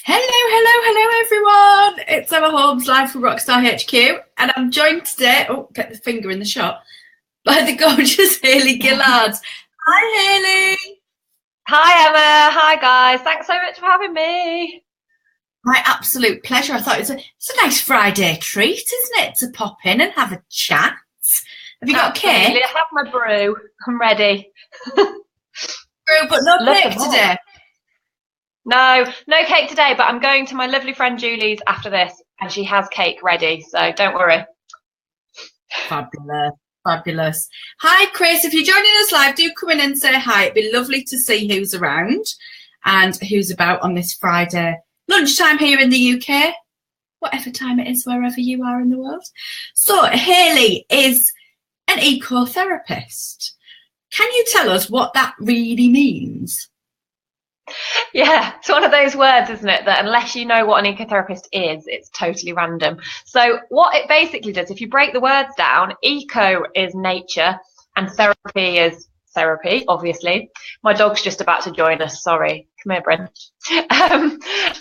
Hello, everyone. It's Emma Holmes live from Rockstar HQ, and I'm joined today, get the finger in the shot, by the gorgeous Hayley Gillard. Hi, Hayley. Hi, Emma. Hi, guys. Thanks so much for having me. My absolute pleasure. I thought it's a nice Friday treat, isn't it, to pop in and have a chat? Have you got a cake? I have my brew. I'm ready. Brew, but no cake today. No cake today, but I'm going to my lovely friend Julie's after this, and she has cake ready, so don't worry. Fabulous. Hi, Chris. If you're joining us live, do come in and say hi. It'd be lovely to see who's around and who's about on this Friday lunchtime here in the UK, whatever time it is, wherever you are in the world. So, Hayley is an ecotherapist. Can you tell us what that really means? Yeah, it's one of those words, isn't it, that unless you know what an ecotherapist is, it's totally random. So what it basically does, if you break the words down, eco is nature and therapy is therapy, obviously. My dog's just about to join us, sorry. Come here, Brent.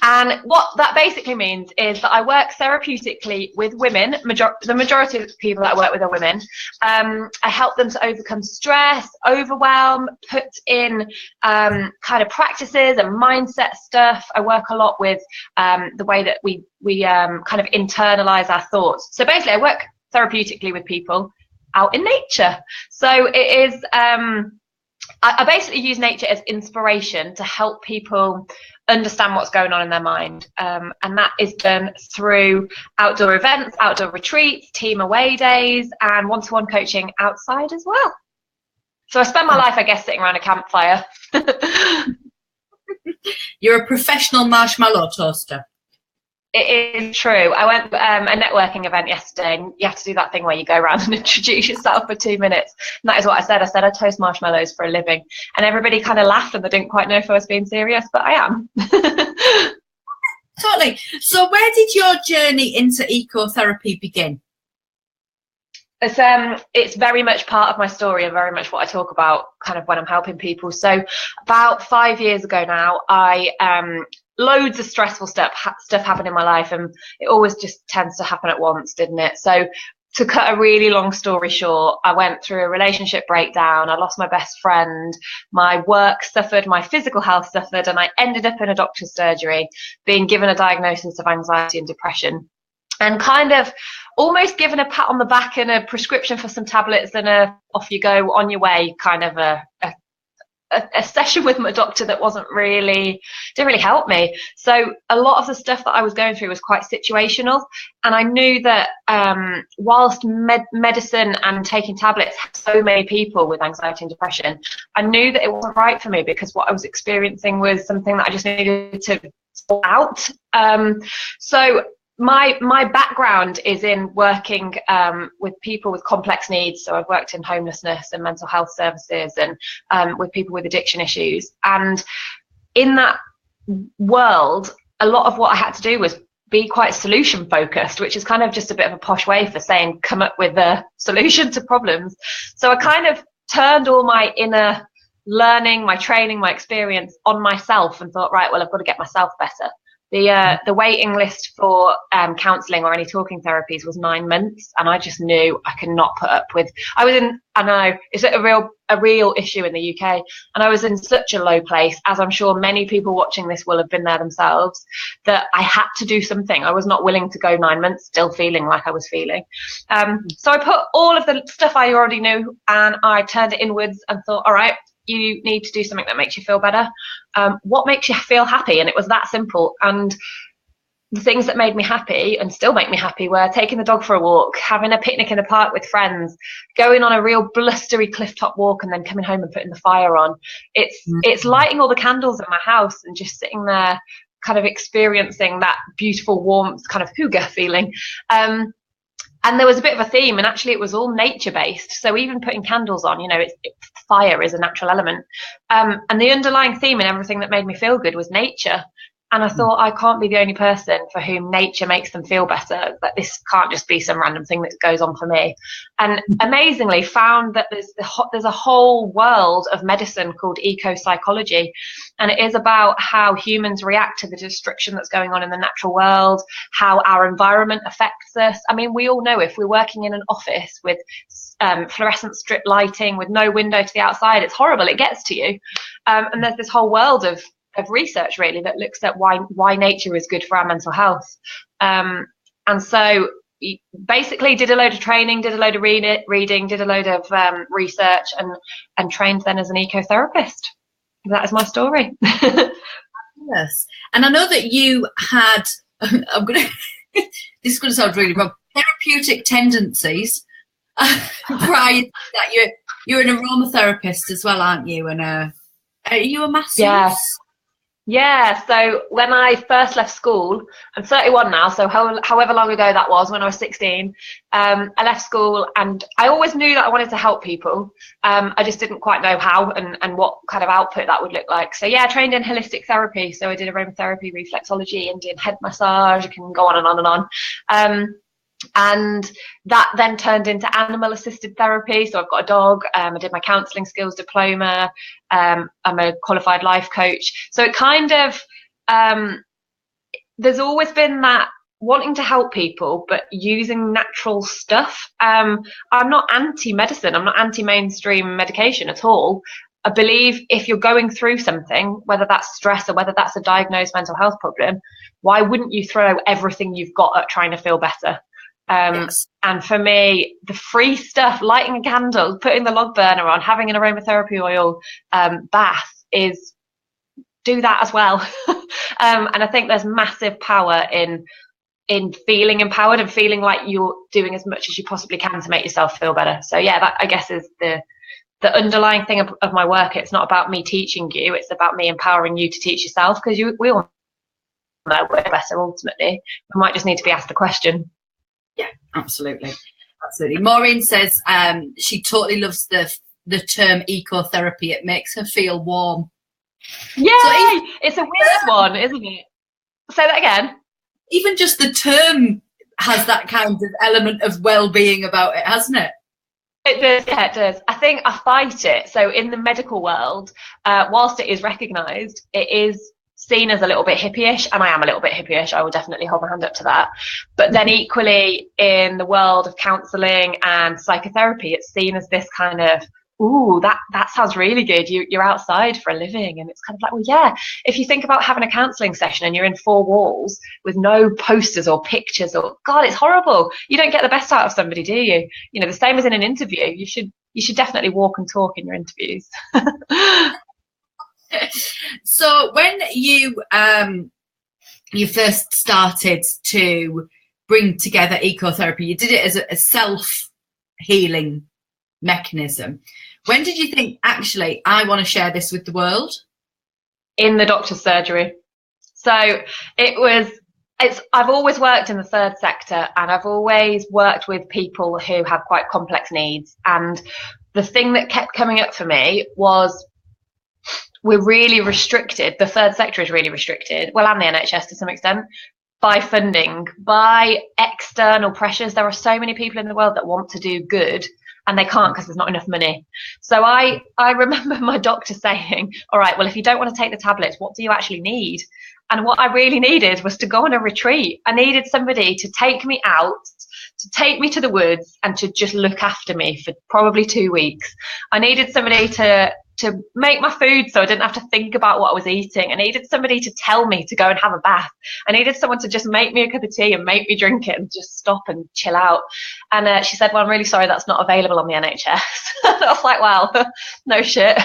And what that basically means is that I work therapeutically with women. The majority of the people that I work with are women. I help them to overcome stress, overwhelm, put in kind of practices and mindset stuff. I work a lot with the way that we kind of internalize our thoughts. So basically, I work therapeutically with people out in nature. So it is I basically use nature as inspiration to help people understand what's going on in their mind, and that is done through outdoor events, outdoor retreats, team away days, and one-to-one coaching outside as well. So I spend my life, I guess, sitting around a campfire. You're a professional marshmallow toaster. It is true. I went to a networking event yesterday, and you have to do that thing where you go around and introduce yourself for 2 minutes. And that is what I said. I said I toast marshmallows for a living. And everybody kind of laughed and they didn't quite know if I was being serious, but I am. Totally. So where did your journey into ecotherapy begin? It's very much part of my story and very much what I talk about kind of when I'm helping people. So about 5 years ago now, loads of stressful stuff happened in my life, and it always just tends to happen at once, didn't it? So to cut a really long story short, I went through a relationship breakdown. I lost my best friend. My work suffered. My physical health suffered. And I ended up in a doctor's surgery being given a diagnosis of anxiety and depression, and kind of almost given a pat on the back and a prescription for some tablets and off you go on your way, kind of a session with my doctor that didn't really help me. So a lot of the stuff that I was going through was quite situational, and I knew that whilst medicine and taking tablets had so many people with anxiety and depression, I knew that it wasn't right for me, because what I was experiencing was something that I just needed to sort out. So my background is in working with people with complex needs. So I've worked in homelessness and mental health services, and with people with addiction issues. And in that world, a lot of what I had to do was be quite solution focused, which is kind of just a bit of a posh way for saying come up with a solution to problems. So I kind of turned all my inner learning, my training, my experience on myself, and thought, right, well, I've got to get myself better. The waiting list for counselling or any talking therapies was 9 months, and I just knew I could not put up with. I know it's a real issue in the UK, and I was in such a low place, as I'm sure many people watching this will have been there themselves, that I had to do something. I was not willing to go 9 months still feeling like I was feeling. So I put all of the stuff I already knew, and I turned it inwards and thought, all right, you need to do something that makes you feel better. What makes you feel happy? And it was that simple. And the things that made me happy and still make me happy were taking the dog for a walk, having a picnic in the park with friends, going on a real blustery clifftop walk, and then coming home and putting the fire on. It's lighting all the candles in my house and just sitting there kind of experiencing that beautiful warmth, kind of hygge feeling. And there was a bit of a theme, and actually it was all nature-based. So even putting candles on, fire is a natural element. And the underlying theme and everything that made me feel good was nature. And I thought, I can't be the only person for whom nature makes them feel better, that this can't just be some random thing that goes on for me. And amazingly found that there's a whole world of medicine called eco-psychology. And it is about how humans react to the destruction that's going on in the natural world, how our environment affects us. I mean, we all know if we're working in an office with fluorescent strip lighting with no window to the outside, it's horrible. It gets to you. And there's this whole world of research really that looks at why nature is good for our mental health. And so basically did a load of training, did a load of reading, did a load of research, and trained then as an ecotherapist. That is my story. Yes. And I know that you had, this is going to sound really wrong, therapeutic tendencies prior to that. You're an aromatherapist as well, aren't you? And are you a masseuse? Yes. Yeah, so when I first left school, I'm 31 now, so however long ago that was, when I was 16, I left school, and I always knew that I wanted to help people. I just didn't quite know how and what kind of output that would look like. So yeah, I trained in holistic therapy. So I did aromatherapy, reflexology, Indian head massage. I can go on and on and on. And that then turned into animal assisted therapy. So I've got a dog. I did my counselling skills diploma. I'm a qualified life coach. So it kind of, there's always been that wanting to help people, but using natural stuff. I'm not anti-medicine. I'm not anti-mainstream medication at all. I believe if you're going through something, whether that's stress or whether that's a diagnosed mental health problem, why wouldn't you throw everything you've got at trying to feel better? Yes. And for me, the free stuff, lighting a candle, putting the log burner on, having an aromatherapy oil bath, is do that as well. And I think there's massive power in feeling empowered and feeling like you're doing as much as you possibly can to make yourself feel better. So yeah, that I guess is the underlying thing of my work. It's not about me teaching you, it's about me empowering you to teach yourself, because we all know we're better ultimately. We might just need to be asked a question. Yeah, absolutely. Maureen says she totally loves the term ecotherapy. It makes her feel warm. Yay! So it's a weird one, isn't it? Say that again. Even just the term has that kind of element of well-being about it, hasn't it? It does, yeah, it does. I think I fight it. So in the medical world, whilst it is recognised, it is seen as a little bit hippie-ish, and I am a little bit hippie-ish. I will definitely hold my hand up to that. But then equally in the world of counselling and psychotherapy, it's seen as this kind of, ooh, that sounds really good. You're outside for a living. And it's kind of like, well, yeah, if you think about having a counselling session and you're in four walls with no posters or pictures, or God, it's horrible. You don't get the best out of somebody, do you? You know, the same as in an interview. You should definitely walk and talk in your interviews. So when you first started to bring together ecotherapy, you did it as a self-healing mechanism. When did you think, actually, I want to share this with the world? In the doctor's surgery. So I've always worked in the third sector, and I've always worked with people who have quite complex needs. And the thing that kept coming up for me was, we're really restricted. The third sector is really restricted. Well, and the NHS to some extent, by funding, by external pressures. There are so many people in the world that want to do good, and they can't because there's not enough money. So I remember my doctor saying, all right, well, if you don't want to take the tablets, what do you actually need? And what I really needed was to go on a retreat. I needed somebody to take me out, to take me to the woods, and to just look after me for probably 2 weeks. I needed somebody to make my food so I didn't have to think about what I was eating. I needed somebody to tell me to go and have a bath. I needed someone to just make me a cup of tea and make me drink it and just stop and chill out. And she said, well, I'm really sorry that's not available on the NHS. I was like, wow, no shit.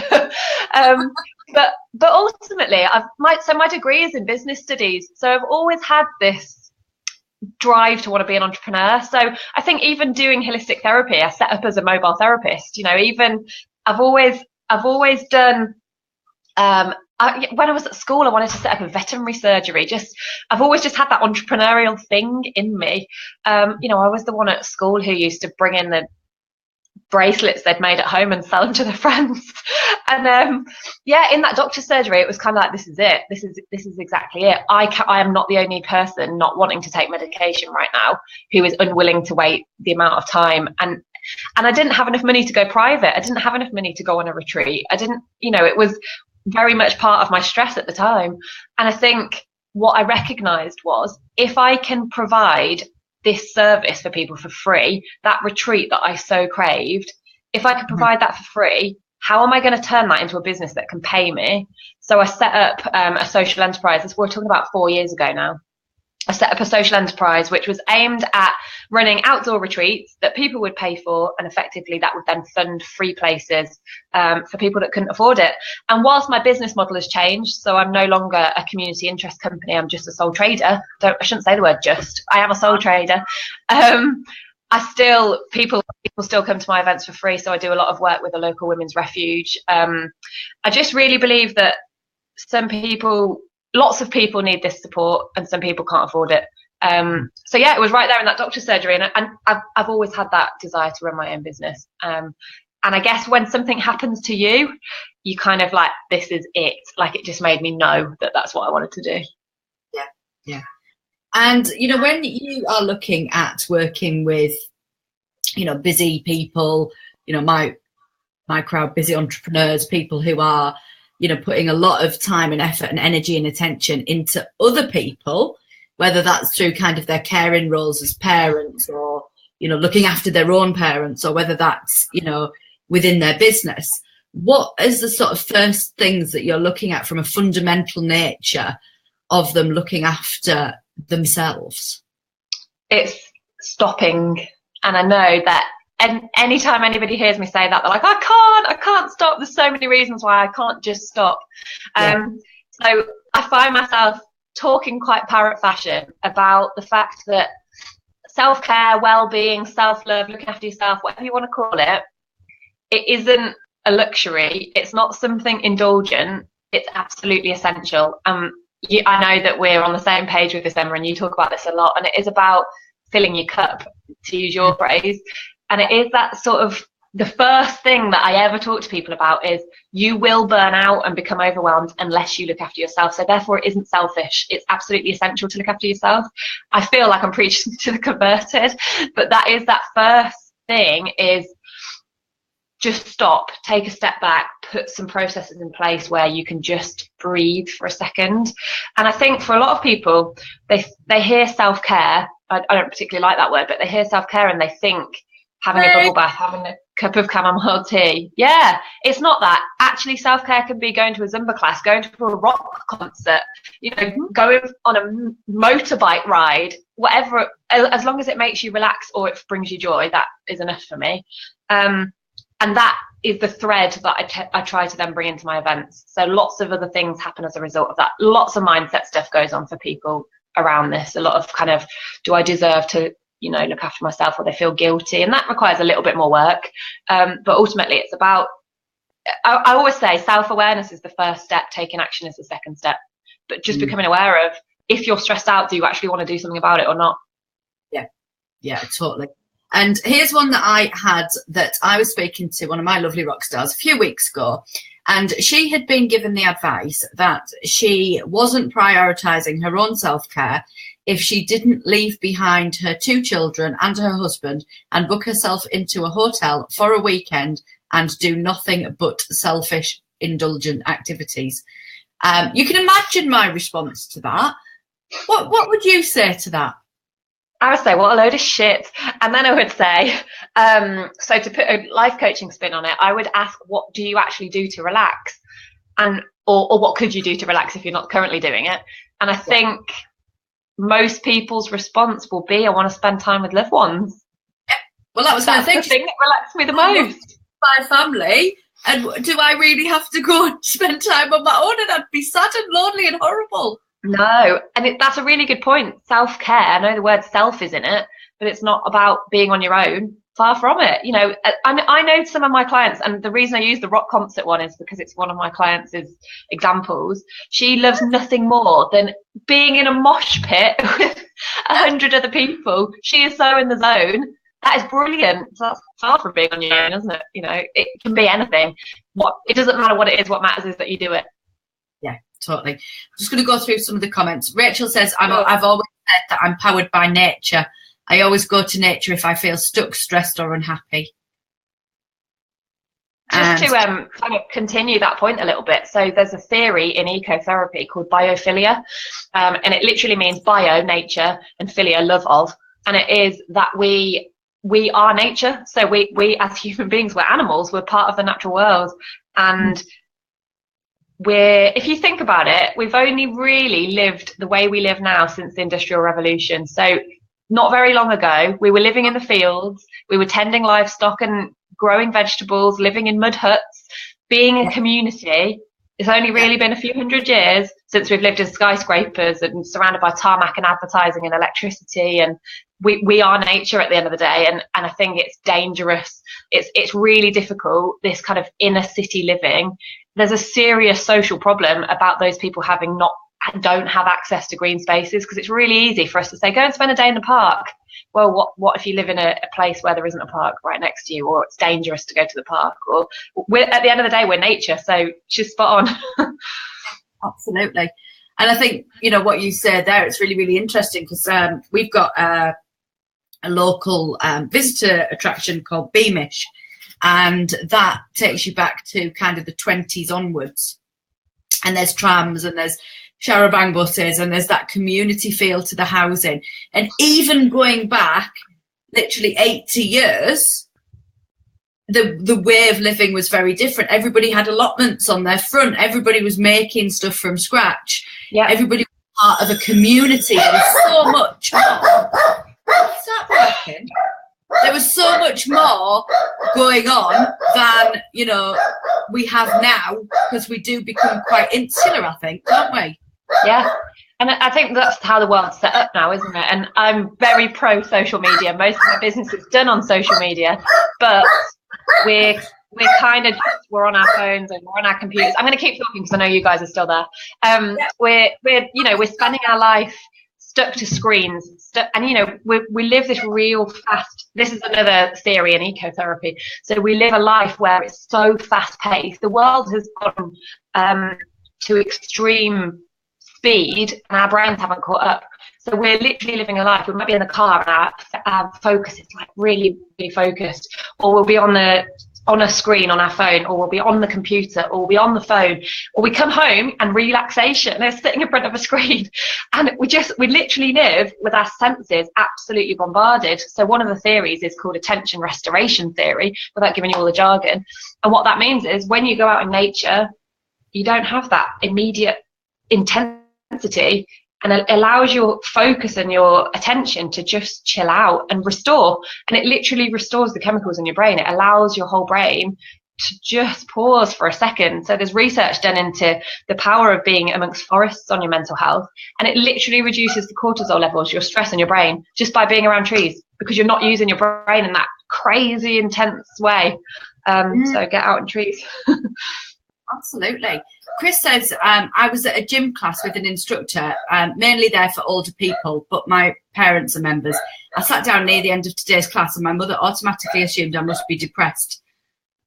But ultimately, my degree is in business studies. So I've always had this drive to want to be an entrepreneur. So I think even doing holistic therapy, I set up as a mobile therapist. You know, even I've always done, when I was at school, I wanted to set up a veterinary surgery. I've always just had that entrepreneurial thing in me. You know, I was the one at school who used to bring in the bracelets they'd made at home and sell them to their friends. And in that doctor's surgery, it was kind of like, this is it. This is exactly it. I am not the only person not wanting to take medication right now who is unwilling to wait the amount of time. And I didn't have enough money to go private. I didn't have enough money to go on a retreat. I didn't, it was very much part of my stress at the time. And I think what I recognized was, if I can provide this service for people for free, that retreat that I so craved, if I could provide that for free, how am I going to turn that into a business that can pay me? So I set up a social enterprise. This we're talking about 4 years ago now. I set up a social enterprise which was aimed at running outdoor retreats that people would pay for, and effectively that would then fund free places for people that couldn't afford it. And whilst my business model has changed, so I'm no longer a community interest company, I'm just a sole trader. I shouldn't say the word just. I am a sole trader. People still come to my events for free, so I do a lot of work with a local women's refuge. I just really believe that lots of people need this support, and some people can't afford it. So yeah, it was right there in that doctor's surgery, and I've always had that desire to run my own business. And I guess when something happens to you, you kind of like, this is it. Like, it just made me know that that's what I wanted to do. Yeah. And when you are looking at working with busy people, my crowd, busy entrepreneurs, people who are putting a lot of time and effort and energy and attention into other people, whether that's through kind of their caring roles as parents, or, looking after their own parents, or whether that's, within their business. What is the sort of first things that you're looking at from a fundamental nature of them looking after themselves? It's stopping. And I know that, and anytime anybody hears me say that, they're like, I can't stop. There's so many reasons why I can't just stop. So I find myself talking quite parrot fashion about the fact that self-care, well-being, self-love, looking after yourself, whatever you want to call it, it isn't a luxury. It's not something indulgent. It's absolutely essential. I know that we're on the same page with this, Emma, and you talk about this a lot, and it is about filling your cup, to use your phrase. And it is that sort of, the first thing that I ever talk to people about is, you will burn out and become overwhelmed unless you look after yourself. So therefore, it isn't selfish. It's absolutely essential to look after yourself. I feel like I'm preaching to the converted, but that is that first thing, is just stop, take a step back, put some processes in place where you can just breathe for a second. And I think for a lot of people, they hear self-care. I don't particularly like that word, but they hear self-care and they think having a bubble bath, having a cup of chamomile tea. Yeah, it's not that. Actually, self-care can be going to a Zumba class, going to a rock concert, going on a motorbike ride, whatever, as long as it makes you relax or it brings you joy, that is enough for me. And that is the thread that I try to then bring into my events. So lots of other things happen as a result of that. Lots of mindset stuff goes on for people around this. A lot of kind of, do I deserve to, look after myself, or they feel guilty? And that requires a little bit more work. But ultimately, it's about, I always say self-awareness is the first step, taking action is the second step. But just becoming aware of, if you're stressed out, do you actually want to do something about it or not? Yeah, totally. And here's one that I had, that I was speaking to one of my lovely rock stars a few weeks ago, and she had been given the advice that she wasn't prioritizing her own self-care if she didn't leave behind her 2 children and her husband and book herself into a hotel for a weekend and do nothing but selfish, indulgent activities. You can imagine my response to that. What would you say to that? I would say, what a load of shit. And then I would say, so to put a life coaching spin on it, I would ask, what do you actually do to relax? And or what could you do to relax if you're not currently doing it? And I think most people's response will be, I want to spend time with loved ones. Yeah. Well, that was the thing that relaxed me the most. My family. And do I really have to go and spend time on my own? And I'd be sad and lonely and horrible. No, and that's a really good point. Self-care, I know the word self is in it, but it's not about being on your own. Far from it. I know some of my clients, and the reason I use the rock concert one is because it's one of my clients' examples. She loves nothing more than being in a mosh pit with 100 other people. She is so in the zone. That is brilliant. So that's far from being on your own, isn't it? You know, it can be anything. It doesn't matter what it is. What matters is that you do it. Yeah, totally. I'm just going to go through some of the comments. Rachel says, I've always said that I'm powered by nature. I always go to nature if I feel stuck, stressed, or unhappy. Just to kind of continue that point a little bit. So there's a theory in ecotherapy called biophilia, and it literally means bio, nature, and philia, love of. And it is that we are nature. So we as human beings, we're animals. We're part of the natural world. And if you think about it, we've only really lived the way we live now since the Industrial Revolution. So not very long ago, we were living in the fields. We were tending livestock and growing vegetables, living in mud huts, being a community. It's only really been a few hundred years since we've lived in skyscrapers and surrounded by tarmac and advertising and electricity. And we are nature at the end of the day. And I think it's dangerous. It's really difficult, this kind of inner city living. There's a serious social problem about those people don't have access to green spaces, because it's really easy for us to say, go and spend a day in the park. Well, what if you live in a place where there isn't a park right next to you, or it's dangerous to go to the park? Or at the end of the day, we're nature, so she's spot on. Absolutely. And I think, you know, what you said there, it's really, really interesting, because we've got a local visitor attraction called Beamish, and that takes you back to kind of the 20s onwards. And there's trams and there's charabanc buses, and there's that community feel to the housing. And even going back literally 80 years, the way of living was very different. Everybody had allotments on their front. Everybody was making stuff from scratch. Yeah. Everybody was part of a community. There was so much more. Stop working. There was so much more going on than, you know, we have now, because we do become quite insular, I think, don't we? Yeah. And I think that's how the world's set up now, isn't it? And I'm very pro social media. Most of my business is done on social media, but we're kind of we're on our phones and we're on our computers. I'm going to keep talking because I know you guys are still there. We're spending our life stuck to screens, and you know we live this real fast. This is another theory in ecotherapy. So we live a life where it's so fast paced. The world has gone to extreme speed, and our brains haven't caught up. So we're literally living a life. We might be in the car and our focus is like really, really focused, or we'll be on a screen on our phone, or we'll be on the computer, or we'll be on the phone, or we come home and relaxation is sitting in front of a screen. And we literally live with our senses absolutely bombarded. So one of the theories is called attention restoration theory, without giving you all the jargon. And what that means is when you go out in nature, you don't have that immediate intensity, and it allows your focus and your attention to just chill out and restore. And it literally restores the chemicals in your brain. It allows your whole brain to just pause for a second. So there's research done into the power of being amongst forests on your mental health, and it literally reduces the cortisol levels, your stress in your brain, just by being around trees, because you're not using your brain in that crazy intense way. So get out in trees. Absolutely. Chris says, I was at a gym class with an instructor, mainly there for older people, but my parents are members. I sat down near the end of today's class and my mother automatically assumed I must be depressed.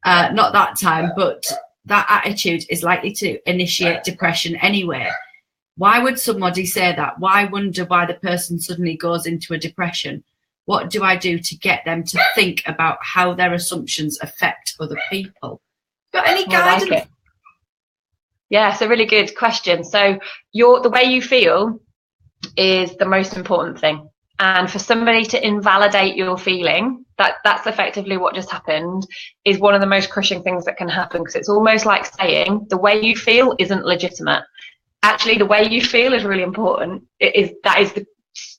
Not that time, but that attitude is likely to initiate depression anyway. Why would somebody say that? Why wonder why the person suddenly goes into a depression? What do I do to get them to think about how their assumptions affect other people? Got any guidance? Like it. Yeah, it's a really good question. So the way you feel is the most important thing. And for somebody to invalidate your feeling, that's effectively what just happened, is one of the most crushing things that can happen, because it's almost like saying the way you feel isn't legitimate. Actually, the way you feel is really important. That is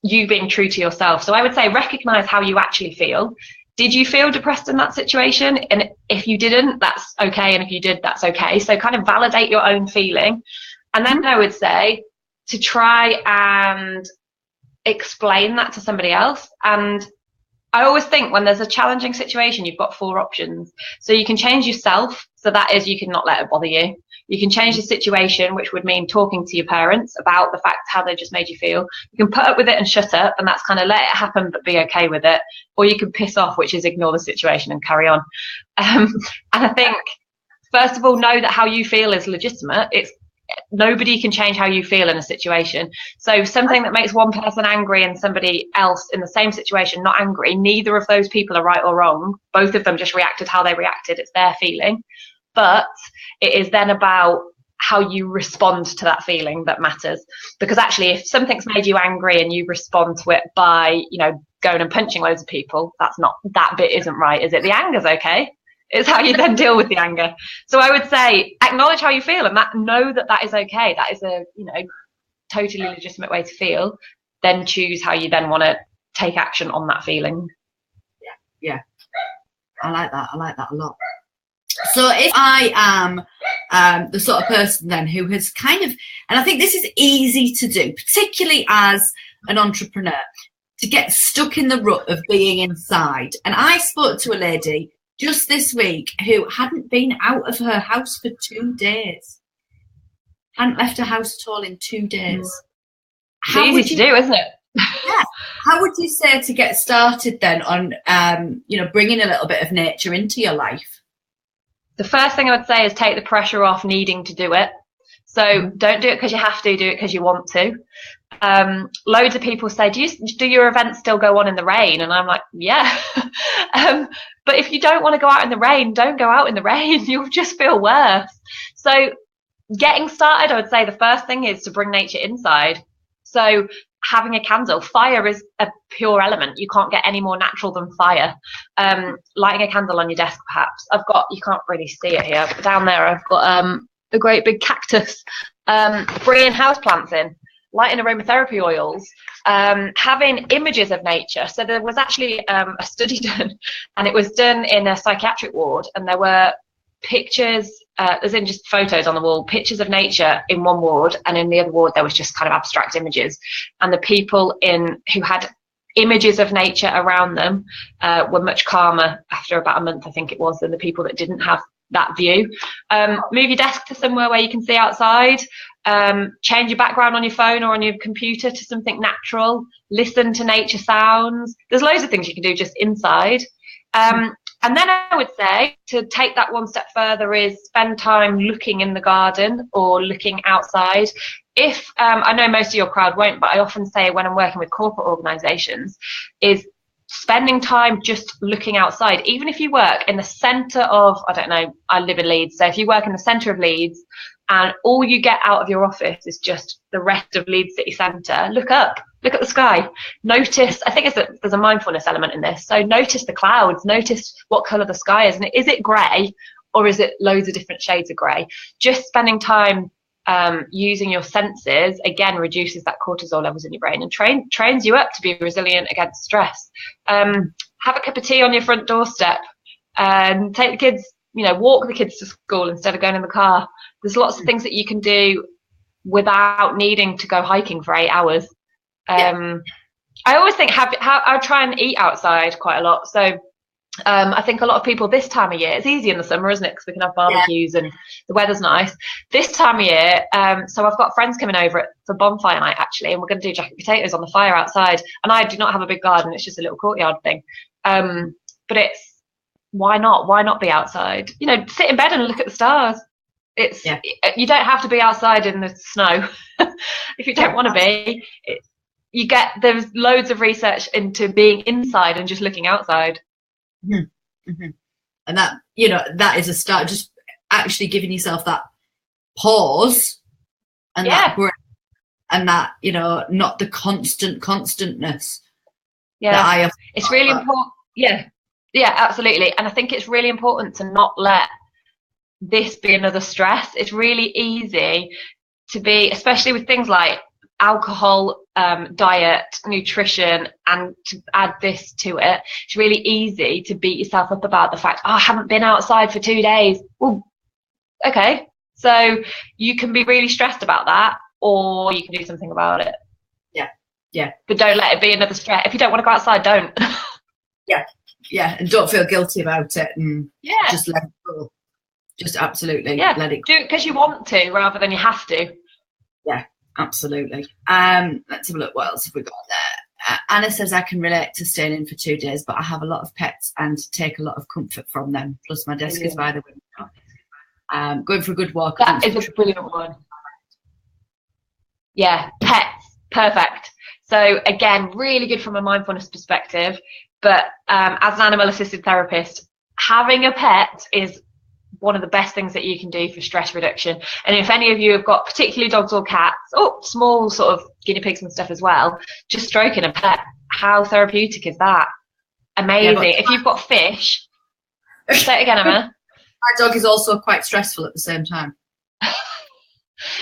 you being true to yourself. So I would say recognize how you actually feel. Did you feel depressed in that situation? And if you didn't, that's okay. And if you did, that's okay. So kind of validate your own feeling. And then I would say to try and explain that to somebody else. And I always think when there's a challenging situation, you've got 4 options. So you can change yourself. So that is, you can not let it bother you. You can change the situation, which would mean talking to your parents about the fact how they just made you feel. You can put up with it and shut up, and that's kind of let it happen but be okay with it. Or you can piss off, which is ignore the situation and carry on. And I think, first of all, know that how you feel is legitimate. Nobody can change how you feel in a situation. So something that makes one person angry and somebody else in the same situation not angry, neither of those people are right or wrong. Both of them just reacted how they reacted. It's their feeling. But it is then about how you respond to that feeling that matters. Because actually, if something's made you angry and you respond to it by, going and punching loads of people, that bit isn't right, is it? The anger's okay. It's how you then deal with the anger. So I would say acknowledge how you feel and know that is okay. That is a totally legitimate way to feel. Then choose how you then want to take action on that feeling. Yeah. I like that a lot. So if I am the sort of person then who has kind of, and I think this is easy to do, particularly as an entrepreneur, to get stuck in the rut of being inside. And I spoke to a lady just this week who hadn't been out of her house for 2 days. Hadn't left her house at all in 2 days. It's easy to do, isn't it? Yeah. How would you say to get started then on, bringing a little bit of nature into your life? The first thing I would say is take the pressure off needing to do it. So don't do it because you have to, do it because you want to. Loads of people say, do your events still go on in the rain? And I'm like, yeah. But if you don't want to go out in the rain, don't go out in the rain. You'll just feel worse. So getting started, I would say the first thing is to bring nature inside. So having a candle, fire is a pure element. You can't get any more natural than fire. Lighting a candle on your desk, perhaps. You can't really see it here, but down there I've got a great big cactus, bringing houseplants in, lighting aromatherapy oils, having images of nature. So there was actually a study done, and it was done in a psychiatric ward, and there were pictures, as in just photos on the wall, pictures of nature in one ward, and in the other ward there was just kind of abstract images. And the people who had images of nature around them were much calmer after about a month, I think it was, than the people that didn't have that view. Move your desk to somewhere where you can see outside. Change your background on your phone or on your computer to something natural. Listen to nature sounds. There's loads of things you can do just inside. And then I would say to take that one step further is spend time looking in the garden or looking outside. If I know most of your crowd won't, but I often say when I'm working with corporate organizations is spending time just looking outside. Even if you work in the center of, I don't know, I live in Leeds. So if you work in the center of Leeds and all you get out of your office is just the rest of Leeds city centre, look up, look at the sky. Notice, I think there's a mindfulness element in this. So notice the clouds, notice what colour the sky is. And is it grey or is it loads of different shades of grey? Just spending time using your senses, again, reduces that cortisol levels in your brain and trains you up to be resilient against stress. Have a cup of tea on your front doorstep and take the kids, walk the kids to school instead of going in the car. There's lots of things that you can do without needing to go hiking for 8 hours. I always think I try and eat outside quite a lot. So I think a lot of people this time of year, it's easy in the summer, isn't it? Because we can have barbecues and the weather's nice. This time of year, so I've got friends coming over for bonfire night, actually, and we're going to do jacket potatoes on the fire outside. And I do not have a big garden. It's just a little courtyard thing. But it's, why not? Why not be outside? Sit in bed and look at the stars. You don't have to be outside in the snow if you don't want to be. There's loads of research into being inside and just looking outside. Mm-hmm. Mm-hmm. And that is a start, just actually giving yourself that pause and that breath, and that not the constantness. It's really important. Yeah, absolutely. And I think it's really important to not let this be another stress. It's really easy to be, especially with things like alcohol, diet, nutrition, and to add this to it, it's really easy to beat yourself up about the fact, I haven't been outside for 2 days. Well, okay. So you can be really stressed about that, or you can do something about it. Yeah. But don't let it be another stress. If you don't want to go outside, don't. Yeah. And don't feel guilty about it, and just let it go. Just absolutely let it do it because you want to rather than you have to. Yeah, absolutely. Let's have a look. What else have we got there? Anna says, I can relate to staying in for 2 days, but I have a lot of pets and take a lot of comfort from them. Plus my desk is by the window. Going for a good walk. That is a brilliant one. Yeah, pets, perfect. So again, really good from a mindfulness perspective, but as an animal assisted therapist, having a pet is one of the best things that you can do for stress reduction. And if any of you have got particularly dogs or cats, small sort of guinea pigs and stuff as well, just stroking a pet, how therapeutic is that? Amazing. If you've got fish, say it again, Emma. My dog is also quite stressful at the same time.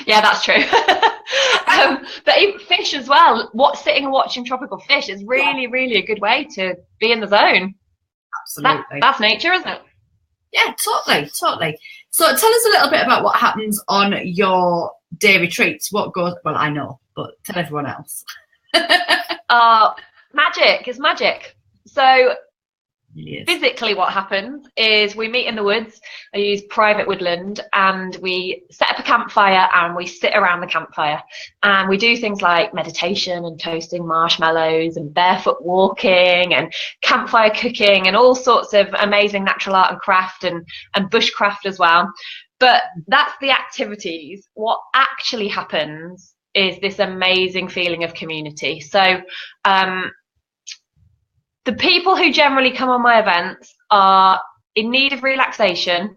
Yeah, that's true. But even fish as well, sitting and watching tropical fish is really, really a good way to be in the zone. Absolutely. That's nature, isn't it? Yeah, totally. So tell us a little bit about what happens on your day retreats. What goes, well, I know, but tell everyone else. Magic is magic. So yes. Physically what happens is we meet in the woods. I use private woodland, and we set up a campfire and we sit around the campfire and we do things like meditation and toasting marshmallows and barefoot walking and campfire cooking and all sorts of amazing natural art and craft and bushcraft as well. But that's the activities. What actually happens is this amazing feeling of community. So the people who generally come on my events are in need of relaxation,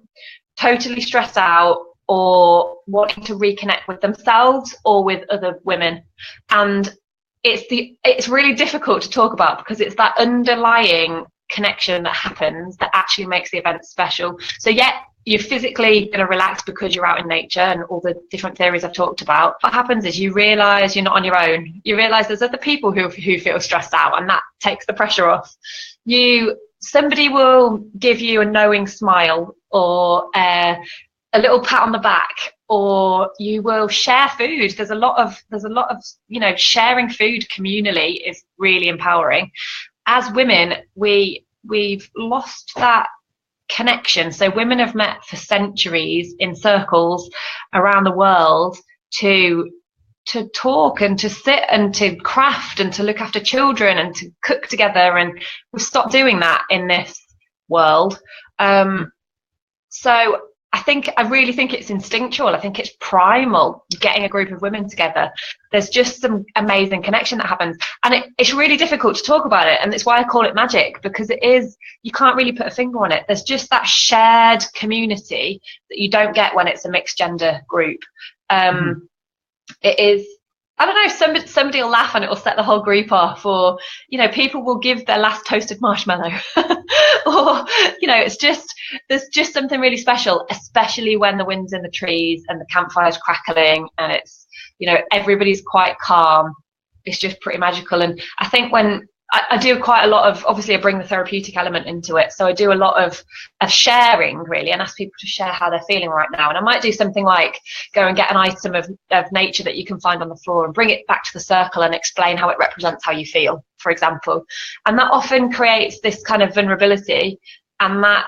totally stressed out, or wanting to reconnect with themselves or with other women. And it's really difficult to talk about because it's that underlying connection that happens that actually makes the event special. So you're physically going to relax because you're out in nature and all the different theories I've talked about. What happens is you realise you're not on your own. You realise there's other people who feel stressed out, and that takes the pressure off. Somebody will give you a knowing smile or a little pat on the back, or you will share food. There's a lot of sharing food communally is really empowering. As women, we've lost that connection. So women have met for centuries in circles around the world to talk and to sit and to craft and to look after children and to cook together, and we've stopped doing that in this world. So I really think it's instinctual. I think it's primal, getting a group of women together. There's just some amazing connection that happens, and it's really difficult to talk about it, and it's why I call it magic, because you can't really put a finger on it. There's just that shared community that you don't get when it's a mixed gender group. It is, I don't know, somebody will laugh and it will set the whole group off, or people will give their last toasted marshmallow or there's just something really special, especially when the wind's in the trees and the campfire's crackling and it's everybody's quite calm. It's just pretty magical. And I think when I do quite a lot of, obviously I bring the therapeutic element into it, so I do a lot of sharing really, and ask people to share how they're feeling right now. And I might do something like go and get an item of nature that you can find on the floor and bring it back to the circle and explain how it represents how you feel, for example. And that often creates this kind of vulnerability and that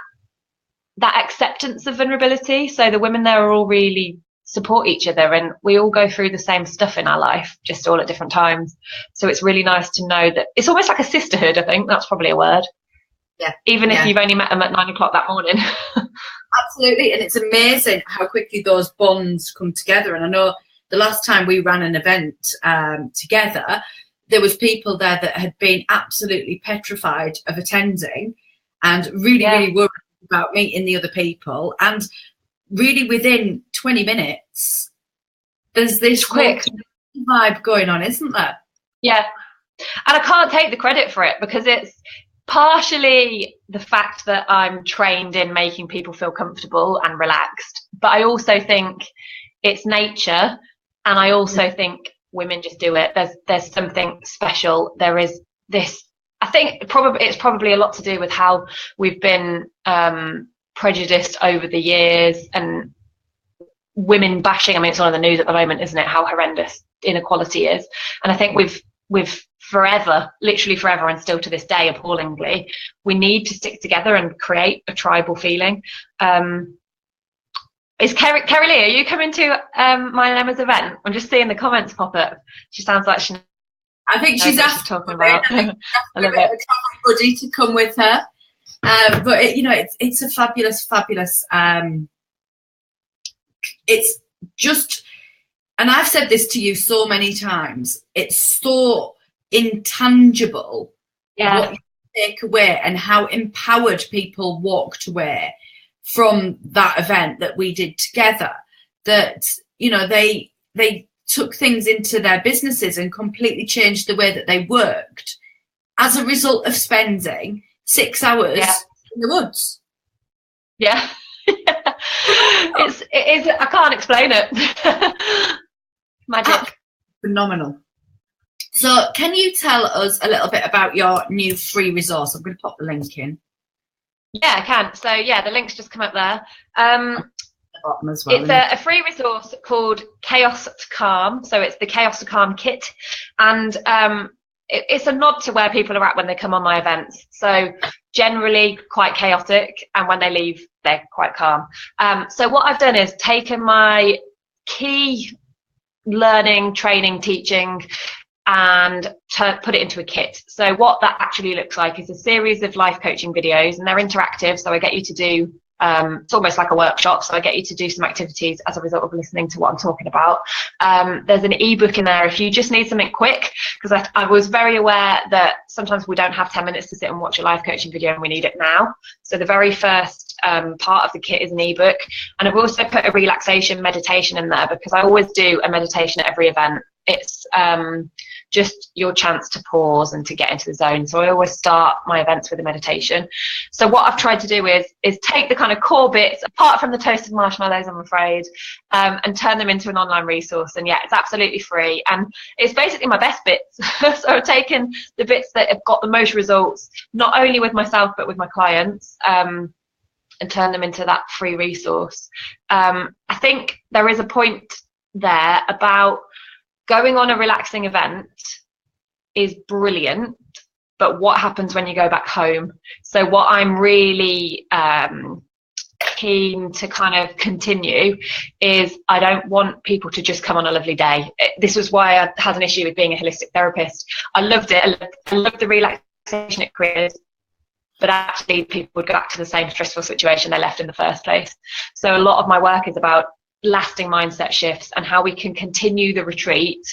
acceptance of vulnerability. So the women there are all really support each other, and we all go through the same stuff in our life, just all at different times. So it's really nice to know that it's almost like a sisterhood. I think that's probably a word. Yeah. Even if you've only met them at 9 o'clock that morning. Absolutely. And it's amazing how quickly those bonds come together. And I know the last time we ran an event together, there was people there that had been absolutely petrified of attending and really worried about meeting the other people. And really within 20 minutes, there's this quick vibe going on, isn't there? Yeah. And I can't take the credit for it, because it's partially the fact that I'm trained in making people feel comfortable and relaxed. But I also think it's nature. And I also think women just do it. There's something special. There is this, I think it's probably a lot to do with how we've been prejudiced over the years, and women bashing. I mean, it's on the news at the moment, isn't it, how horrendous inequality is. And I think we've forever, literally forever, and still to this day appallingly, we need to stick together and create a tribal feeling. Is Kerry Lee, are you coming to my Emma's event? I'm just seeing the comments pop up. She sounds like she I think she's asked talking about. I love it. A buddy to come with her. But it's a fabulous. It's just, and I've said this to you so many times, it's so intangible what you take away and how empowered people walked away from that event that we did together, that they took things into their businesses and completely changed the way that they worked as a result of spending 6 hours in the woods. Yeah. It is, I can't explain it. Magic. Phenomenal. So can you tell us a little bit about your new free resource? I'm going to pop the link in. Yeah, I can. So the link's just come up there. Bottom as well, it's a free resource called Chaos to Calm. So it's the Chaos to Calm kit. And it's a nod to where people are at when they come on my events. So generally quite chaotic, and when they leave, they're quite calm. So what I've done is taken my key learning, training, teaching, and put it into a kit. So what that actually looks like is a series of life coaching videos, and they're interactive. So I get you to do, it's almost like a workshop. So I get you to do some activities as a result of listening to what I'm talking about. There's an ebook in there if you just need something quick, because I was very aware that sometimes we don't have 10 minutes to sit and watch a life coaching video and we need it now. So the very first part of the kit is an ebook. And I've also put a relaxation meditation in there, because I always do a meditation at every event. It's just your chance to pause and to get into the zone. So I always start my events with a meditation. So what I've tried to do is take the kind of core bits, apart from the toasted marshmallows, I'm afraid, and turn them into an online resource. And it's absolutely free. And it's basically my best bits. So I've taken the bits that have got the most results, not only with myself, but with my clients, and turn them into that free resource. I think there is a point there about going on a relaxing event is brilliant, but what happens when you go back home? So what I'm really keen to kind of continue is, I don't want people to just come on a lovely day. This was why I had an issue with being a holistic therapist. I loved it. I loved the relaxation it created, but actually people would go back to the same stressful situation they left in the first place. So a lot of my work is about lasting mindset shifts and how we can continue the retreat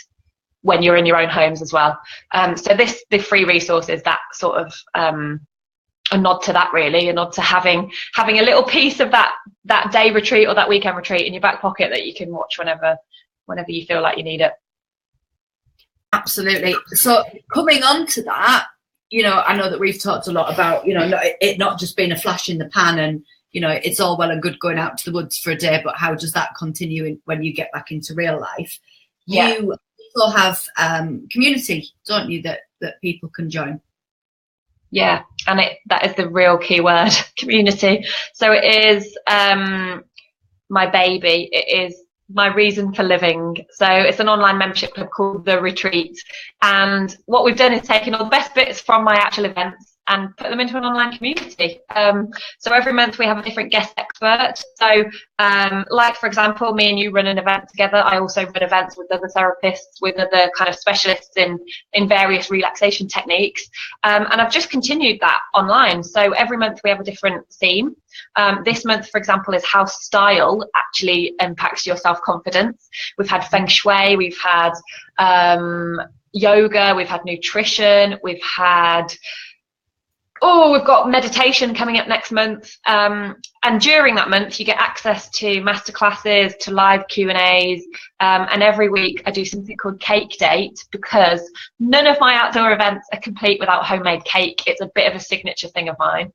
when you're in your own homes as well. So the free resource is that sort of a nod to that, really, a nod to having a little piece of that day retreat or that weekend retreat in your back pocket that you can watch whenever you feel like you need it. Absolutely. So coming on to that, I know that we've talked a lot about, it not just being a flash in the pan and, it's all well and good going out to the woods for a day, but how does that continue when you get back into real life? Yeah. You also have community, don't you, that people can join? Yeah, and that is the real key word, community. So it is my baby. It is my reason for living. So it's an online membership club called The Retreat. And what we've done is taken all the best bits from my actual events and put them into an online community. So every month we have a different guest expert. So like, for example, me and you run an event together. I also run events with other therapists, with other kind of specialists in various relaxation techniques. And I've just continued that online. So every month we have a different theme. This month, for example, is how style actually impacts your self-confidence. We've had feng shui, we've had yoga, we've had nutrition, we've got meditation coming up next month. And during that month, you get access to masterclasses, to live Q&As. And every week I do something called Cake Date, because none of my outdoor events are complete without homemade cake. It's a bit of a signature thing of mine.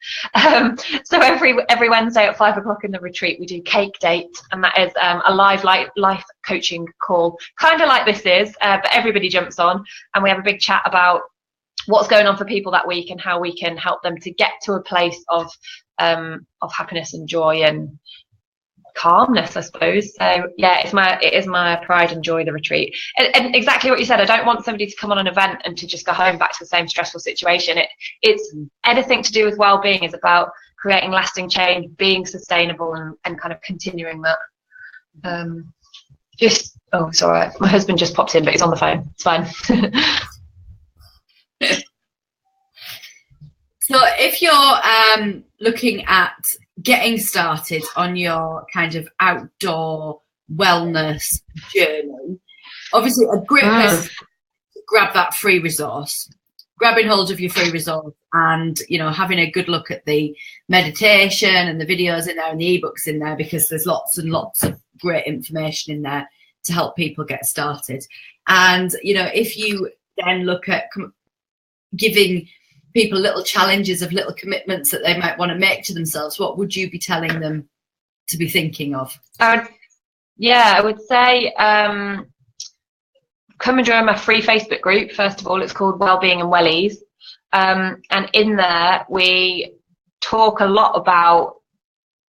So every Wednesday at 5 o'clock in the retreat, we do Cake Date. And that is a live life coaching call, kind of like this is, but everybody jumps on and we have a big chat about what's going on for people that week and how we can help them to get to a place of happiness and joy and calmness, I suppose. So yeah, it is my pride and joy, the retreat. And exactly what you said, I don't want somebody to come on an event and to just go home back to the same stressful situation. It's anything to do with well-being is about creating lasting change, being sustainable and kind of continuing that. Oh, it's all right. My husband just popped in, but he's on the phone. It's fine. So if you're looking at getting started on your kind of outdoor wellness journey, obviously a great place to grab that free resource, grabbing hold of your free resource and, you know, having a good look at the meditation and the videos in there and the ebooks in there, because there's lots and lots of great information in there to help people get started. And, you know, if you then look at giving people little challenges of little commitments that they might want to make to themselves, what would you be telling them to be thinking of? I would say come and join my free Facebook group. First of all, it's called Wellbeing and Wellies, and in there we talk a lot about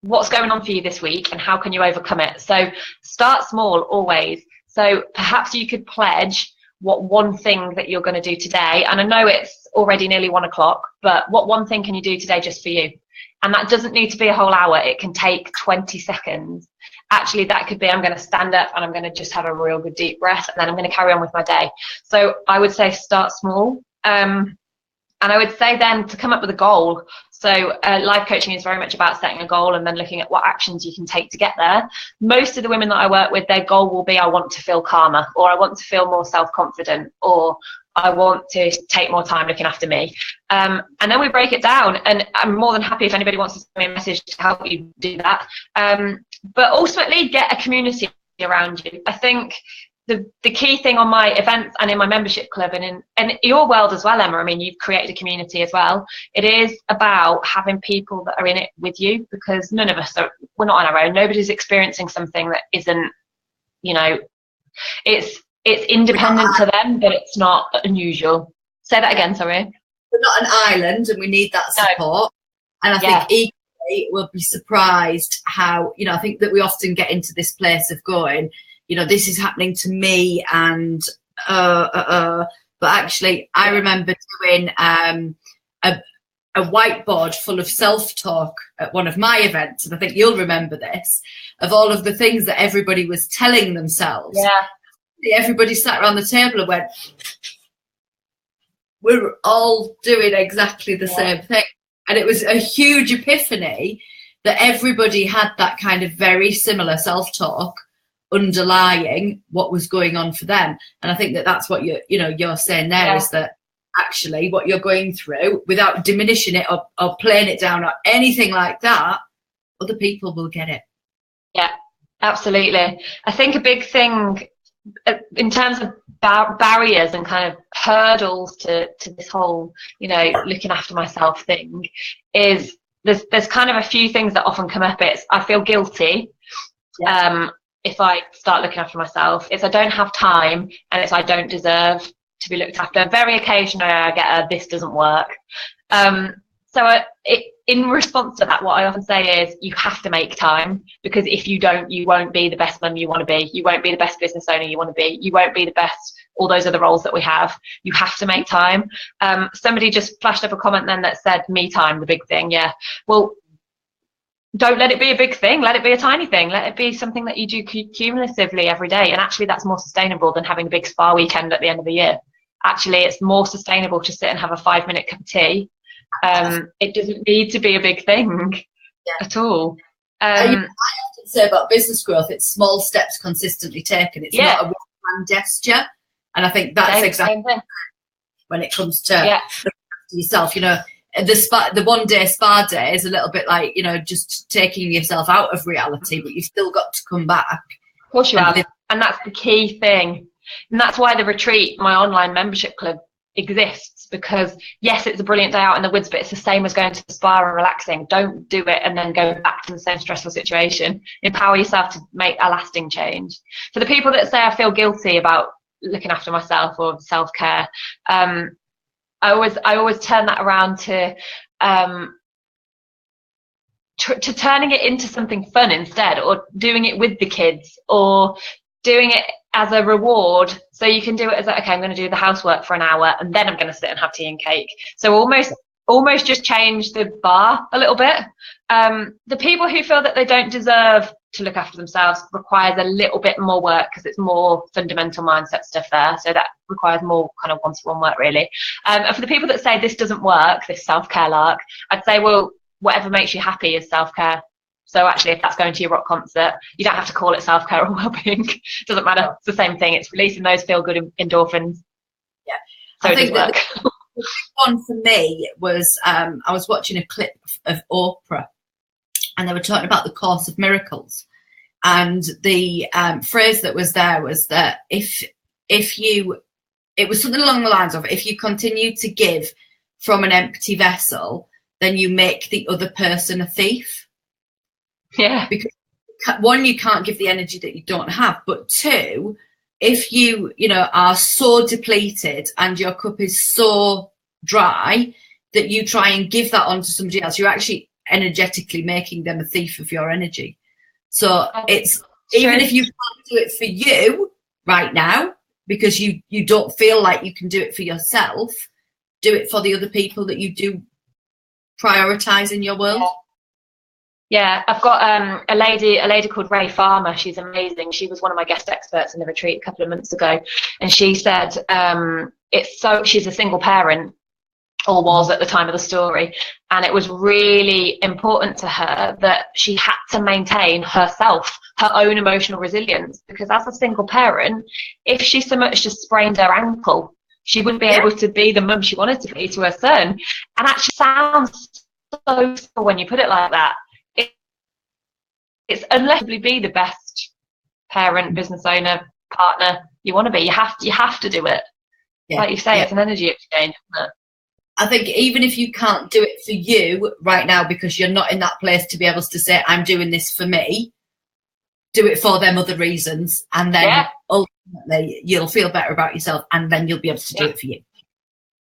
what's going on for you this week and how can you overcome it. So start small always. So perhaps you could pledge what one thing that you're going to do today, and I know it's already nearly 1 o'clock, but what one thing can you do today just for you? And that doesn't need to be a whole hour. It can take 20 seconds. Actually, that could be, I'm going to stand up and I'm going to just have a real good deep breath, and then I'm going to carry on with my day. So I would say start small. And I would say then to come up with a goal. So life coaching is very much about setting a goal and then looking at what actions you can take to get there. Most of the women that I work with, their goal will be, I want to feel calmer, or I want to feel more self-confident, or I want to take more time looking after me. And then we break it down, and I'm more than happy if anybody wants to send me a message to help you do that. But ultimately, get a community around you. I think the key thing on my events and in my membership club and in your world as well, Emma, I mean, you've created a community as well. It is about having people that are in it with you, because none of us we're not on our own. Nobody's experiencing something that isn't, you know, it's independent to them, but it's not unusual. Say that again, sorry. We're not an island, and we need that support. No. And I think equally we'll be surprised how, you know, I think that we often get into this place of going, you know, this is happening to me, and but actually I remember doing a whiteboard full of self-talk at one of my events, and I think you'll remember this, of all of the things that everybody was telling themselves. Yeah. Everybody sat around the table and went, we're all doing exactly the same thing. And it was a huge epiphany that everybody had that kind of very similar self-talk underlying what was going on for them. And I think that that's what you're saying there, is that actually what you're going through, without diminishing it or playing it down or anything like that, other people will get it. Yeah, absolutely. I think a big thing in terms of barriers and kind of hurdles to this whole, you know, looking after myself thing is there's kind of a few things that often come up. It's I feel guilty if I start looking after myself. It's I don't have time, and it's I don't deserve to be looked after. Very occasionally I get a this doesn't work. In response to that, what I often say is you have to make time, because if you don't, you won't be the best mum you want to be. You won't be the best business owner you want to be. You won't be the best, all those other roles that we have. You have to make time. Somebody just flashed up a comment then that said me time, the big thing. Yeah. Well, don't let it be a big thing. Let it be a tiny thing. Let it be something that you do cumulatively every day. And actually that's more sustainable than having a big spa weekend at the end of the year. Actually, it's more sustainable to sit and have a 5-minute cup of tea. It doesn't need to be a big thing at all. I often say about business growth, it's small steps consistently taken. It's not a one-hand gesture. And I think that's exactly when it comes to yourself. You know, the one-day spa day is a little bit like, you know, just taking yourself out of reality, but you've still got to come back. Of course you have. And that's the key thing. And that's why the retreat, my online membership club, exists, because yes, it's a brilliant day out in the woods, but it's the same as going to the spa and relaxing. Don't do it and then go back to the same stressful situation. Empower yourself to make a lasting change. For the people that say I feel guilty about looking after myself or self-care, I always turn that around to turning it into something fun instead, or doing it with the kids, or doing it as a reward. So you can do it as, okay, I'm going to do the housework for an hour and then I'm going to sit and have tea and cake. So almost just change the bar a little bit. The people who feel that they don't deserve to look after themselves requires a little bit more work because it's more fundamental mindset stuff there. So that requires more kind of one-to-one work, really. And for the people that say this doesn't work, this self-care lark, I'd say, well, whatever makes you happy is self-care. So actually, if that's going to your rock concert, you don't have to call it self-care or well-being. It doesn't matter. It's the same thing. It's releasing those feel-good endorphins. Yeah. So I think that the big one for me was I was watching a clip of Oprah, and they were talking about the Course of Miracles. And the phrase that was there was that if you, it was something along the lines of, if you continue to give from an empty vessel, then you make the other person a thief. Yeah. Because one, you can't give the energy that you don't have, but two, if you are so depleted and your cup is so dry that you try and give that on to somebody else, you're actually energetically making them a thief of your energy. So it's even if you can't do it for you right now because you don't feel like you can do it for yourself, do it for the other people that you do prioritize in your world. Yeah, I've got a lady called Ray Farmer. She's amazing. She was one of my guest experts in the retreat a couple of months ago, and she said she's a single parent, or was at the time of the story, and it was really important to her that she had to maintain herself, her own emotional resilience, because as a single parent, if she so much just sprained her ankle, she wouldn't be able to be the mum she wanted to be to her son. And actually sounds so simple when you put it like that. It's unless you be the best parent, business owner, partner you want to be. You have to do it. Yeah. Like you say, it's an energy exchange, isn't it? I think even if you can't do it for you right now because you're not in that place to be able to say, I'm doing this for me, do it for them other reasons, and then ultimately you'll feel better about yourself, and then you'll be able to do it for you.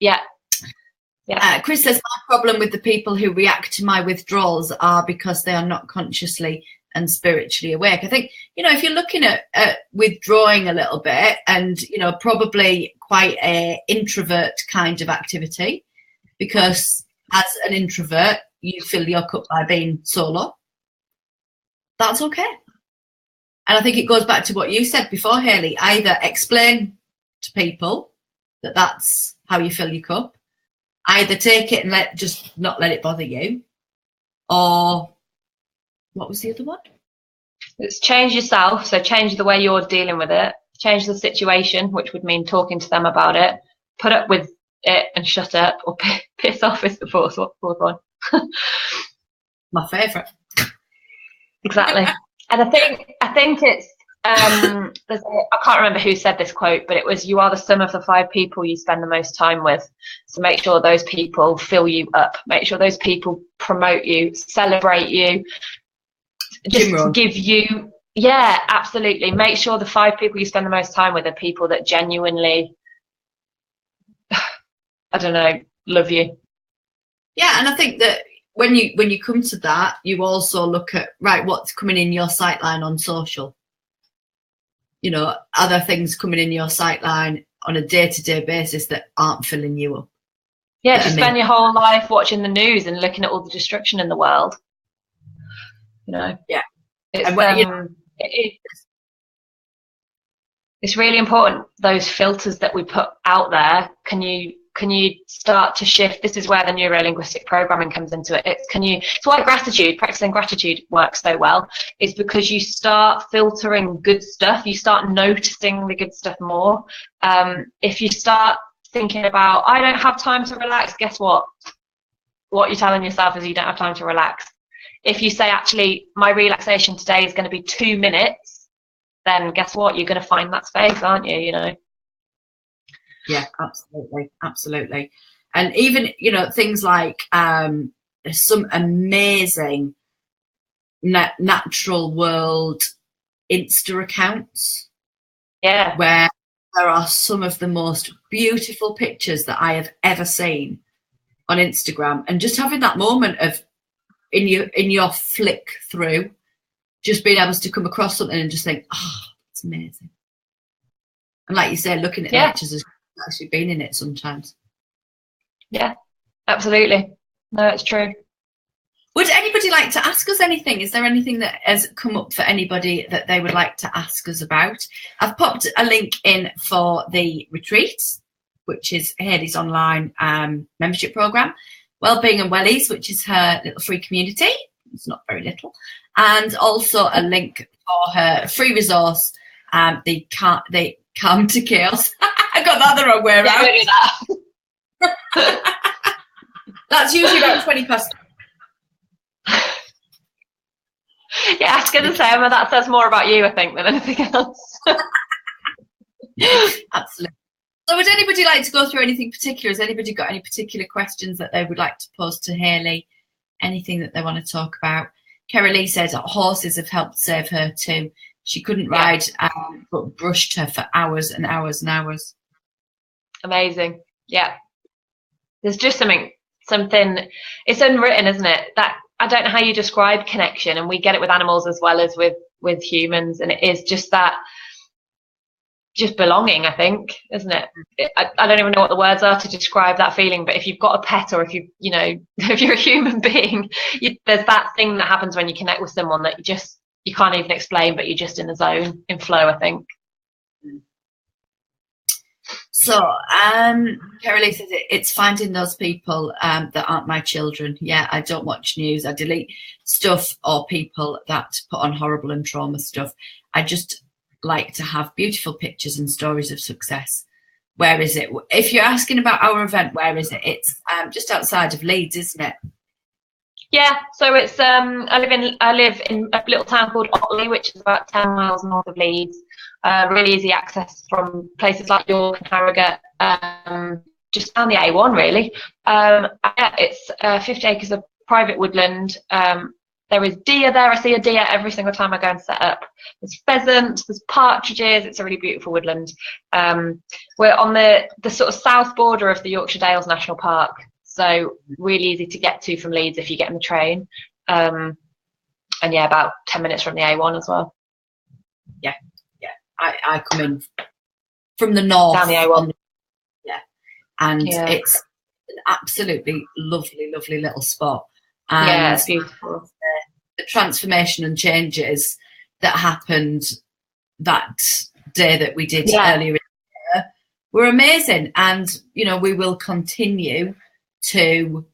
Yeah. Chris says, my problem with the people who react to my withdrawals are because they are not consciously and spiritually awake. I think, if you're looking at withdrawing a little bit, and, probably quite a introvert kind of activity, because as an introvert, you fill your cup by being solo. That's okay. And I think it goes back to what you said before, Hayley. Either explain to people that that's how you fill your cup, either take it and not let it bother you, or what was the other one? It's change yourself. So change the way you're dealing with it. Change the situation, which would mean talking to them about it. Put up with it and shut up, or piss off is the fourth one. My favourite. Exactly. And I think it's I can't remember who said this quote, but it was, you are the sum of the 5 people you spend the most time with. So make sure those people fill you up. Make sure those people promote you, celebrate you, just give you, absolutely. Make sure the 5 people you spend the most time with are people that genuinely, I don't know, love you. Yeah, and I think that when you come to that, you also look at, right, what's coming in your sightline on social. Are there things coming in your sightline on a day-to-day basis that aren't filling you up? Yeah, to spend your whole life watching the news and looking at all the destruction in the world. Yeah. It's really important, those filters that we put out there. Can you start to shift? This is where the neuro-linguistic programming comes into it. It's why practicing gratitude works so well, is because you start filtering good stuff. You start noticing the good stuff more. If you start thinking about, I don't have time to relax, guess what? What you're telling yourself is you don't have time to relax. If you say, actually, my relaxation today is going to be 2 minutes, then guess what? You're going to find that space, aren't you? Yeah, absolutely. And even, things like there's some amazing natural world Insta accounts. Yeah. Where there are some of the most beautiful pictures that I have ever seen on Instagram. And just having that moment of, in your flick through, just being able to come across something and just think, oh, it's amazing. And like you say, looking at pictures has actually been in it sometimes. Yeah, absolutely. No, it's true. Would anybody anybody like to ask us anything? Is there anything that has come up for anybody that they would like to ask us about? I've popped a link in for the retreat, which is Hayley's online membership program. Wellbeing and Wellies, which is her little free community. It's not very little. And also a link for her free resource, the Calm to Chaos. I got that the wrong way around. That. That's usually about 20 past. Yeah, I was going to say, Emma, that says more about you, I think, than anything else. Absolutely. So would anybody like to go through anything particular? Has anybody got any particular questions that they would like to pose to Hayley? Anything that they want to talk about? Kerry Lee says that horses have helped save her too. She couldn't ride, but brushed her for hours and hours and hours. Amazing. Yeah. There's just something, it's unwritten, isn't it? That I don't know how you describe connection, and we get it with animals as well as with humans. And it is just that, just belonging, I think, isn't it? I don't even know what the words are to describe that feeling, but if you've got a pet, or if if you're a human being, there's that thing that happens when you connect with someone that you can't even explain, but you're just in the zone, in flow, I think. So, Carolee says it's finding those people that aren't my children. Yeah, I don't watch news. I delete stuff or people that put on horrible and trauma stuff. I just like to have beautiful pictures and stories of success. Where is it? If you're asking about our event, where is it? It's just outside of Leeds, isn't it? Yeah, so it's I live in a little town called Otley, which is about 10 miles north of Leeds. Really easy access from places like York and Harrogate, just down the A1 really. It's 50 acres of private woodland. There is deer there. I see a deer every single time I go and set up. There's pheasants, there's partridges. It's a really beautiful woodland. We're on the sort of south border of the Yorkshire Dales National Park, so really easy to get to from Leeds if you get in the train. And yeah, about 10 minutes from the A1 as well. Yeah. I come in from the north. Down the A1. Yeah. And it's an absolutely lovely, lovely little spot. And yeah, it's beautiful. The transformation and changes that happened that day that we did earlier in the year were amazing. And, we will continue to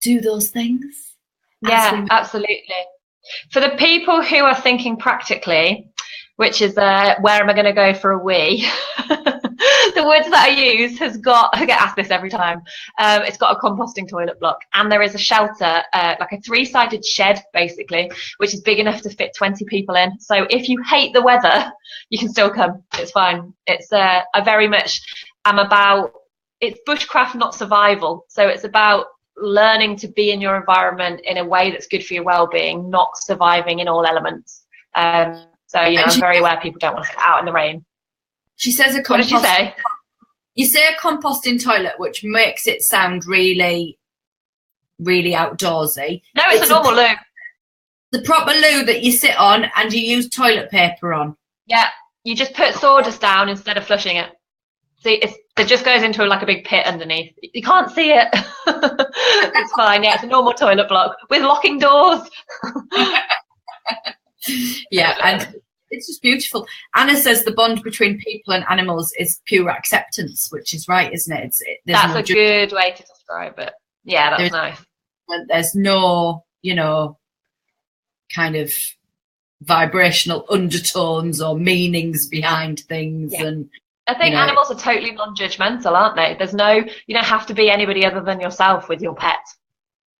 do those things. Yeah, absolutely. For the people who are thinking practically, which is where am I going to go for a wee? The woods that I use I get asked this every time. It's got a composting toilet block, and there is a shelter, like a 3-sided shed, basically, which is big enough to fit 20 people in. So if you hate the weather, you can still come. It's fine. It's I very much am about, it's bushcraft, not survival. So it's about learning to be in your environment in a way that's good for your well-being, not surviving in all elements. So, I'm very aware people don't want to sit out in the rain. She says what did you say? You say a composting toilet, which makes it sound really, really outdoorsy. No, it's a normal loo. The proper loo that you sit on and you use toilet paper on. Yeah, you just put sawdust down instead of flushing it. See, it just goes into like a big pit underneath. You can't see it. It's fine. Yeah, it's a normal toilet block with locking doors. Yeah, and it's just beautiful. Anna says the bond between people and animals is pure acceptance, which is right, isn't it? That's a good way to describe it. Yeah, that's nice. There's no, kind of vibrational undertones or meanings behind things. Yeah. And I think animals are totally non-judgmental, aren't they? You don't have to be anybody other than yourself with your pet.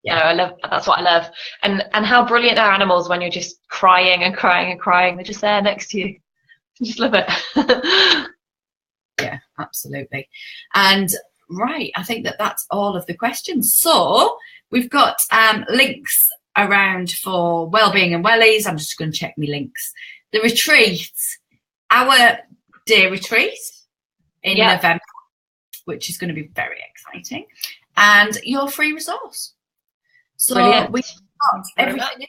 Yeah, that's what I love. And how brilliant are animals when you're just crying and crying and crying. They're just there next to you. I just love it. Yeah, absolutely. And right, I think that's all of the questions. So we've got links around for Wellbeing and Wellies. I'm just going to check my links. The retreat, our day retreat in November, which is going to be very exciting, and your free resource. So brilliant. We've got everything.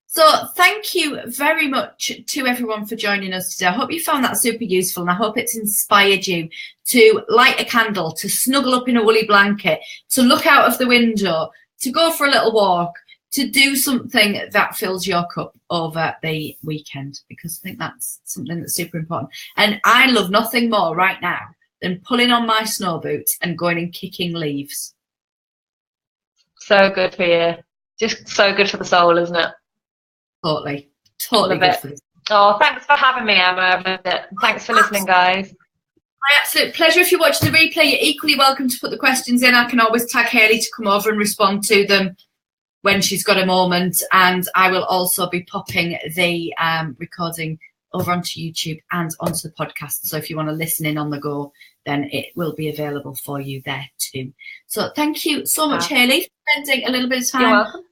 So thank you very much to everyone for joining us today. I hope you found that super useful, and I hope it's inspired you to light a candle, to snuggle up in a woolly blanket, to look out of the window, to go for a little walk, to do something that fills your cup over the weekend, because I think that's something that's super important. And I love nothing more right now than pulling on my snow boots and going and kicking leaves. So good for you. Just so good for the soul, isn't it? Totally good for this. Oh, thanks for having me, Emma. Thanks for listening, guys. My absolute pleasure. If you're watching the replay, you're equally welcome to put the questions in. I can always tag Hayley to come over and respond to them when she's got a moment. And I will also be popping the recording over onto YouTube and onto the podcast. So if you want to listen in on the go, then it will be available for you there too. So thank you so much, Hayley, for spending a little bit of time on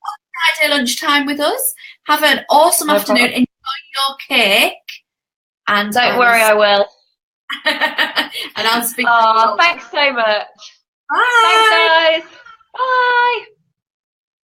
Friday lunchtime with us. Have an awesome afternoon. Enjoy your cake. And don't worry, I will. And I'll speak. Oh, thanks so much. Bye. Thanks, guys. Bye.